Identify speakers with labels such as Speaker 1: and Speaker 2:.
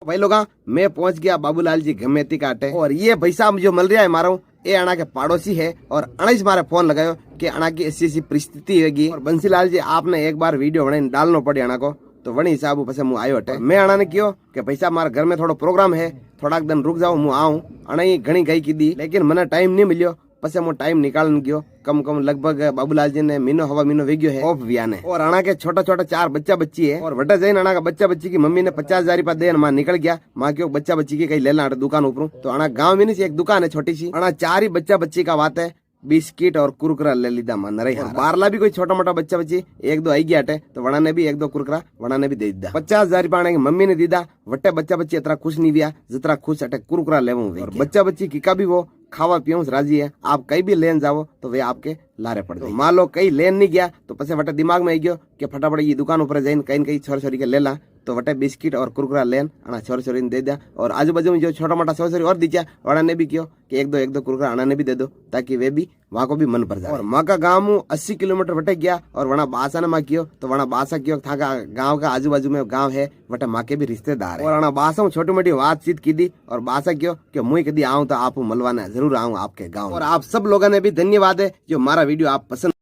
Speaker 1: भाई लोग मैं पहुंच गया बाबूलाल जी गमेती काटे और ये पैसा जो मिल रहा है मारो ये अणा के पड़ोसी है और अणा मारे फोन लगायो कि अणा की ऐसी परिस्थिति होगी और बंसीलाल जी आपने एक बार वीडियो बनाई डालना पड़े अणा को तो वही हिसाब से मुँह आयो हटे। मैं अणा ने कहो कि पैसा मारे घर में थोड़ा प्रोग्राम है थोड़ा दिन रुक जाओ मुँह आऊँ अणा घणी गई की दी लेकिन मैंने टाइम नहीं मिलो पसे मो टाइम निकाल गयो कम लगभग बाबूलाल जी ने महीनो हवा महीनो वेग्यो है ऑफ बियाने और अणा के छोटा छोटा 4 बच्चा बच्ची है और वटे जैन अणा का बच्चा बच्ची की मम्मी ने 50,000 रुपया दे मां निकल गया मां क्यों बच्चा बच्ची की कहीं ले ला दुकान ऊपर तो अणा गाँव में नहीं एक दुकान है छोटी सी अणा 4 ही बच्चा बच्ची का बात है बिस्किट और कुरकुरा ले लीधा मन रही बारला भी कोई छोटा मोटा बच्चा बच्ची 1-2 आई गया तो वड़ा ने भी 1-2 कुरकुरा वड़ा ने भी दे दिया 50,000 रुपया की मम्मी ने दीदा वटे बच्चा बच्ची इतना खुश नहीं दिया जितना खुश अटे कुरकुरा ले और बच्चा बच्ची की का भी वो खावा पियो राजी है आप कहीं भी लेन जाओ तो वे आपके लारे पड़ जाए मान लो कहीं लेन नहीं गया तो पसे वटे दिमाग में आई गयो कि फटाफट ये दुकान ऊपर जाइन कहीं छोर छोरी के ले ला तो वटे बिस्किट और कुरकुरा लेन अणा छोर छोरी ने दे दिया और आजू बाजू में जो छोटा मोटा छोर छोरी और दीचा वड़ा ने भी कहो कि 1-2 कुरकुरा अणा ने भी दे दो ताकि वे भी वहां को भी मन पर जाए और माँ का गाँव 80 किलोमीटर वटे गया और वहाँ बासा ने माँ कियो तो वहाँ बासा कियो था गाँव का आजू बाजू में गाँव है वटे माँ के भी रिश्तेदार और वहाँ बासा छोटी मोटी बातचीत की दी और बासा कियो कि मुझे कभी आऊँ तो आप मलवाना जरूर आऊँ आपके गाँव और आप सब लोगों ने भी धन्यवाद है जो हमारा वीडियो आप पसंद